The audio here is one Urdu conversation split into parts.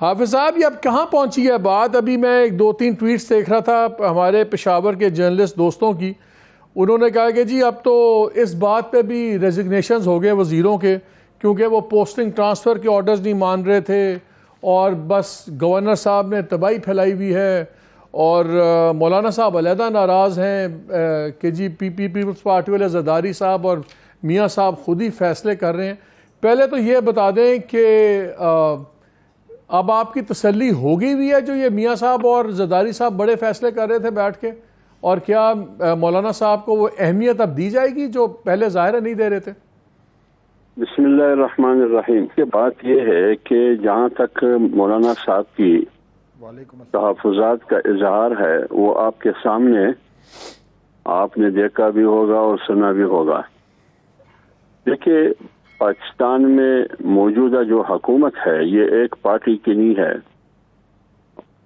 حافظ صاحب یہ اب کہاں پہنچی ہے بات؟ ابھی میں ایک دو تین ٹویٹس دیکھ رہا تھا ہمارے پشاور کے جرنلسٹ دوستوں کی، انہوں نے کہا کہ جی اب تو اس بات پہ بھی ریزگنیشنز ہو گئے وزیروں کے، کیونکہ وہ پوسٹنگ ٹرانسفر کے آرڈرز نہیں مان رہے تھے، اور بس گورنر صاحب نے تباہی پھیلائی ہوئی ہے، اور مولانا صاحب علیحدہ ناراض ہیں کہ جی پیپلز پارٹی والے زرداری صاحب اور میاں صاحب خود ہی فیصلے کر رہے ہیں۔ پہلے تو یہ بتا دیں کہ اب آپ کی تسلی ہو گئی ہوئی ہے جو یہ میاں صاحب اور زرداری صاحب بڑے فیصلے کر رہے تھے بیٹھ کے، اور کیا مولانا صاحب کو وہ اہمیت اب دی جائے گی جو پہلے ظاہر نہیں دے رہے تھے؟ بسم اللہ الرحمن الرحیم۔ یہ بات یہ ہے کہ جہاں تک مولانا صاحب کی تحفظات کا اظہار ہے وہ آپ کے سامنے آپ نے دیکھا بھی ہوگا اور سنا بھی ہوگا۔ دیکھیے پاکستان میں موجودہ جو حکومت ہے یہ ایک پارٹی کی نہیں ہے،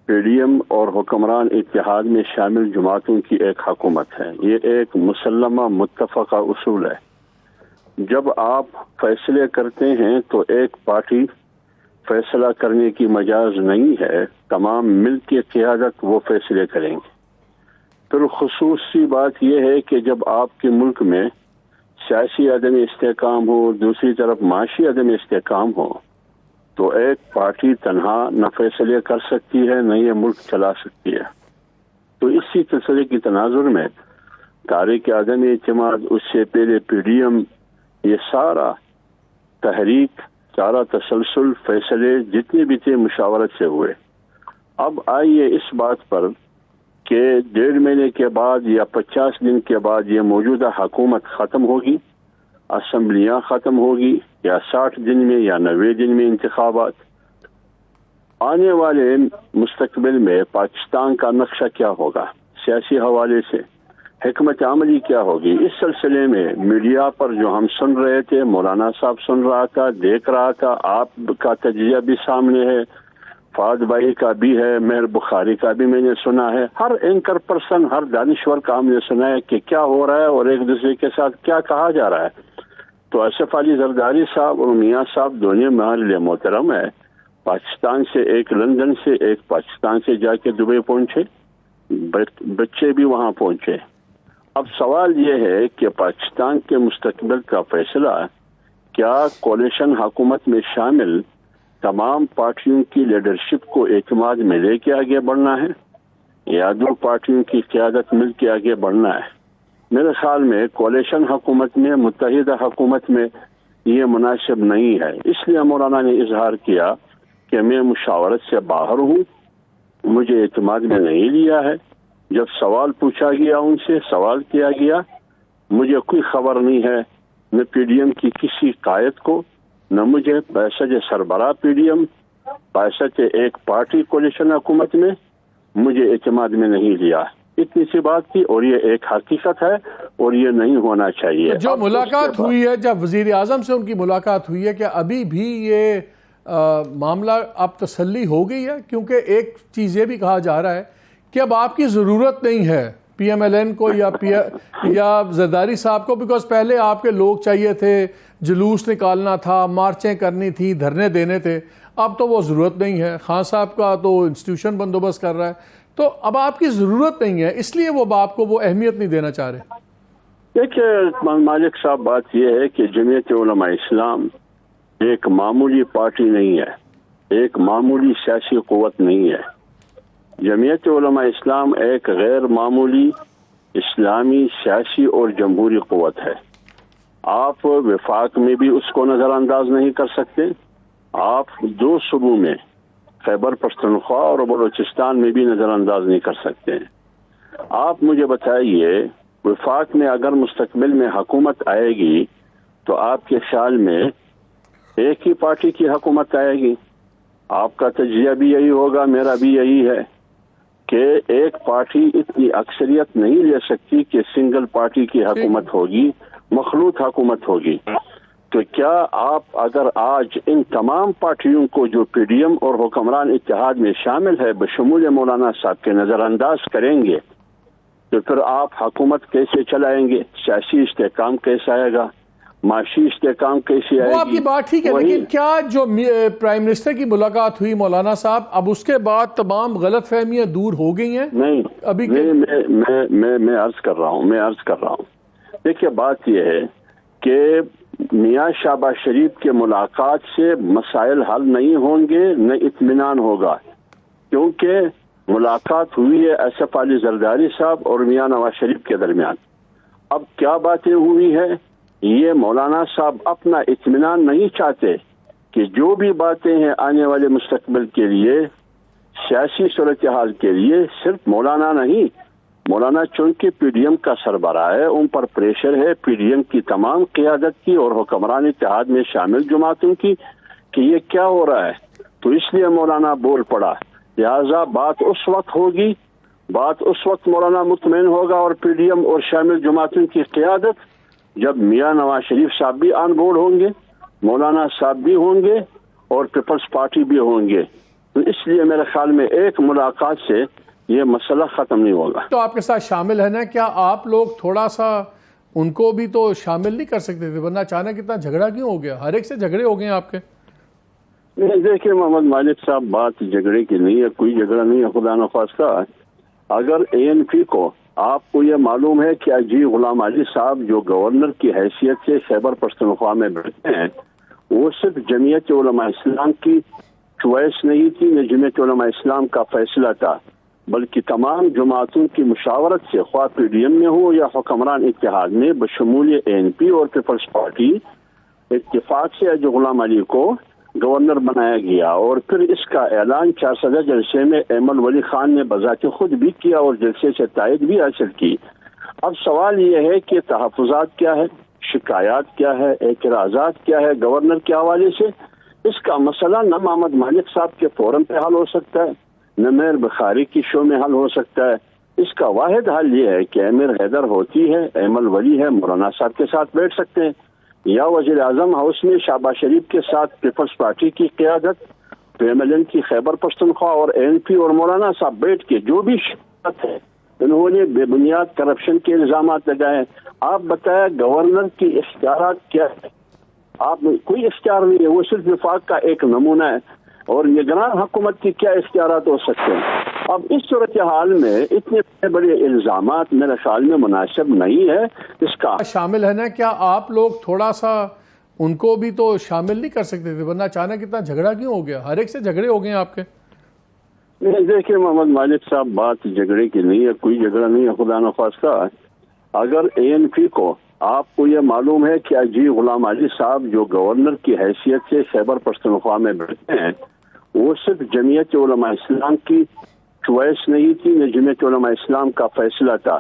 پی ڈی ایم اور حکمران اتحاد میں شامل جماعتوں کی ایک حکومت ہے۔ یہ ایک مسلمہ متفقہ اصول ہے۔ جب آپ فیصلے کرتے ہیں تو ایک پارٹی فیصلہ کرنے کی مجاز نہیں ہے، تمام مل کے قیادت وہ فیصلے کریں گے۔ پھر خصوصی بات یہ ہے کہ جب آپ کے ملک میں سیاسی عدم استحکام ہو، دوسری طرف معاشی عدم استحکام ہو، تو ایک پارٹی تنہا نہ فیصلے کر سکتی ہے نہ یہ ملک چلا سکتی ہے۔ تو اسی سلسلے کی تناظر میں تحریک عدم اعتماد، اس سے پہلے پی ڈی ایم، یہ سارا تحریک، سارا تسلسل، فیصلے جتنے بھی تھے مشاورت سے ہوئے۔ اب آئیے اس بات پر کہ 1.5 مہینے کے بعد یا 50 دن کے بعد یہ موجودہ حکومت ختم ہوگی، اسمبلیاں ختم ہوگی، یا 60 دن میں یا 90 دن میں انتخابات۔ آنے والے مستقبل میں پاکستان کا نقشہ کیا ہوگا سیاسی حوالے سے، حکمت عملی کیا ہوگی، اس سلسلے میں میڈیا پر جو ہم سن رہے تھے، مولانا صاحب سن رہا تھا، دیکھ رہا تھا، آپ کا تجزیہ بھی سامنے ہے، فہد بھائی کا بھی ہے، مہر بخاری کا بھی میں نے سنا ہے، ہر اینکر پرسن، ہر دانشور کا ہم نے سنا ہے کہ کیا ہو رہا ہے اور ایک دوسرے کے ساتھ کیا کہا جا رہا ہے۔ تو اسف علی زرداری صاحب اور میاں صاحب دونوں محل محترم ہے، پاکستان سے ایک لندن سے، ایک پاکستان سے جا کے دبئی پہنچے، بچے بھی وہاں پہنچے۔ اب سوال یہ ہے کہ پاکستان کے مستقبل کا فیصلہ کیا کولیشن حکومت میں شامل تمام پارٹیوں کی لیڈرشپ کو اعتماد میں لے کے آگے بڑھنا ہے، یا 2 پارٹیوں کی قیادت مل کے آگے بڑھنا ہے؟ میرے خیال میں کولیشن حکومت میں، متحدہ حکومت میں یہ مناسب نہیں ہے۔ اس لیے مولانا نے اظہار کیا کہ میں مشاورت سے باہر ہوں، مجھے اعتماد میں نہیں لیا ہے۔ جب سوال پوچھا گیا، ان سے سوال کیا گیا، مجھے کوئی خبر نہیں ہے نہ پی ڈی ایم کی کسی قائد کو، نہ مجھے بحثت سربراہ پی ڈی ایم، بحثت ایک پارٹی کولیشن حکومت میں مجھے اعتماد میں نہیں لیا۔ اتنی سی بات تھی، اور یہ ایک حقیقت ہے اور یہ نہیں ہونا چاہیے۔ جو ملاقات ہوئی ہے، جب وزیر اعظم سے ان کی ملاقات ہوئی ہے، کہ ابھی بھی یہ معاملہ اب تسلی ہو گئی ہے؟ کیونکہ ایک چیز یہ بھی کہا جا رہا ہے کہ اب آپ کی ضرورت نہیں ہے پی ایم ایل این کو یا زرداری صاحب کو، بیکاز پہلے آپ کے لوگ چاہیے تھے، جلوس نکالنا تھا، مارچیں کرنی تھی، دھرنے دینے تھے، اب تو وہ ضرورت نہیں ہے۔ خان صاحب کا تو انسٹیٹیوشن بندوبست کر رہا ہے، تو اب آپ کی ضرورت نہیں ہے، اس لیے وہ آپ کو وہ اہمیت نہیں دینا چاہ رہے۔ دیکھیے مالک صاحب، بات یہ ہے کہ جمعیت علماء اسلام ایک معمولی پارٹی نہیں ہے، ایک معمولی سیاسی قوت نہیں ہے۔ جمعیت علماء اسلام ایک غیر معمولی اسلامی سیاسی اور جمہوری قوت ہے۔ آپ وفاق میں بھی اس کو نظر انداز نہیں کر سکتے، آپ 2 صوبوں میں خیبر پختونخوا اور بلوچستان میں بھی نظر انداز نہیں کر سکتے۔ آپ مجھے بتائیے، وفاق میں اگر مستقبل میں حکومت آئے گی تو آپ کے خیال میں ایک ہی پارٹی کی حکومت آئے گی؟ آپ کا تجزیہ بھی یہی ہوگا، میرا بھی یہی ہے کہ ایک پارٹی اتنی اکثریت نہیں لے سکتی کہ سنگل پارٹی کی حکومت ہوگی، مخلوط حکومت ہوگی۔ تو کیا آپ اگر آج ان تمام پارٹیوں کو جو پی ڈی ایم اور حکمران اتحاد میں شامل ہے بشمول مولانا صاحب کے نظر انداز کریں گے تو پھر آپ حکومت کیسے چلائیں گے؟ سیاسی استحکام کیسا آئے گا؟ معاشی استحکام کیسے آئے وہ گی؟ آپ کی بات ٹھیک ہے، لیکن کیا جو پرائم منسٹر کی ملاقات ہوئی مولانا صاحب، اب اس کے بعد تمام غلط فہمیاں دور ہو گئی ہیں؟ نہیں ابھی میں عرض کر رہا ہوں دیکھیے بات یہ ہے کہ میاں شہباز شریف کے ملاقات سے مسائل حل نہیں ہوں گے، نہ اطمینان ہوگا، کیونکہ ملاقات ہوئی ہے اسف علی زرداری صاحب اور میاں نواز شریف کے درمیان۔ اب کیا باتیں ہوئی ہے، یہ مولانا صاحب اپنا اطمینان نہیں چاہتے کہ جو بھی باتیں ہیں آنے والے مستقبل کے لیے، سیاسی صورتحال کے لیے، صرف مولانا نہیں، مولانا چونکہ پی ڈی ایم کا سربراہ ہے، ان پر پریشر ہے پی ڈی ایم کی تمام قیادت کی اور حکمران اتحاد میں شامل جماعتوں کی کہ یہ کیا ہو رہا ہے، تو اس لیے مولانا بول پڑا، لہذا بات اس وقت مولانا مطمئن ہوگا اور پی ڈی ایم اور شامل جماعتوں کی قیادت جب میاں نواز شریف صاحب بھی آن بورڈ ہوں گے، مولانا صاحب بھی ہوں گے اور پیپلز پارٹی بھی ہوں گے، تو اس لیے میرے خیال میں ایک ملاقات سے یہ مسئلہ ختم نہیں ہوگا۔ تو آپ کے ساتھ شامل ہے نا، کیا آپ لوگ تھوڑا سا ان کو بھی تو شامل نہیں کر سکتے تھے، ورنہ اچانک اتنا جھگڑا کیوں ہو گیا؟ ہر ایک سے جھگڑے ہو گئے ہیں آپ کے۔ دیکھیں محمد مالک صاحب، بات جھگڑے کی نہیں ہے، کوئی جھگڑا نہیں ہے، خدا نخواستہ۔ اگر اے این پی کو آپ کو یہ معلوم ہے کہ اجی غلام علی صاحب جو گورنر کی حیثیت سے خیبر پختونخوا میں بیٹھے ہیں، وہ صرف جمعیت علماء اسلام کی چوائس نہیں تھی، نہ جمعیت علماء اسلام کا فیصلہ تھا، بلکہ تمام جماعتوں کی مشاورت سے، خواہ پی ڈی ایم میں ہو یا حکمران اتحاد میں، بشمول اے این پی اور پیپلز پارٹی، اتفاق سے اجی غلام علی کو گورنر بنایا گیا، اور پھر اس کا اعلان 400 جلسے میں ایمل ولی خان نے بذات خود بھی کیا اور جلسے سے تائید بھی حاصل کی۔ اب سوال یہ ہے کہ تحفظات کیا ہے، شکایات کیا ہے، اعتراضات کیا ہے گورنر کے حوالے سے؟ اس کا مسئلہ نہ محمد مالک صاحب کے فورم پہ حل ہو سکتا ہے، نہ میر بخاری کی شو میں حل ہو سکتا ہے۔ اس کا واحد حل یہ ہے کہ امیر حیدر ہوتی ہے، ایمل ولی ہے، مولانا صاحب کے ساتھ بیٹھ سکتے ہیں، یا وزیر اعظم ہاؤس میں شہباز شریف کے ساتھ پیپلز پارٹی کی قیادت، پی ایم ایل این کی خیبر پختونخوا اور اے این پی اور مولانا صاحب بیٹھ کے جو بھی شکایت ہے، انہوں نے بے بنیاد کرپشن کے الزامات لگائے۔ آپ بتائیں گورنر کی اختیارات کیا ہے؟ آپ کوئی اختیار نہیں ہے، وہ صرف وفاق کا ایک نمونہ ہے، اور نگران حکومت کی کیا اختیارات ہو سکتے ہیں؟ اب اس صورتحال میں اتنے بڑے الزامات میرے خیال میں مناسب نہیں ہے۔ اس کا شامل ہے نا، کیا آپ لوگ تھوڑا سا ان کو بھی تو شامل نہیں کر سکتے تھے، ورنہ اچانک اتنا جھگڑا کیوں ہو گیا؟ ہر ایک سے جھگڑے ہو گئے ہیں آپ کے۔ دیکھیں محمد مالک صاحب، بات جھگڑے کی نہیں ہے، کوئی جھگڑا نہیں ہے، خدا نخواستہ۔ اگر اے این پی کو آپ کو یہ معلوم ہے کہ اجی غلام علی صاحب جو گورنر کی حیثیت سے خیبر پختونخوا میں بیٹھے ہیں، وہ صرف جمعیت علماء اسلام کی چوائس نہیں تھی، نہ جمعیت علماء اسلام کا فیصلہ تھا،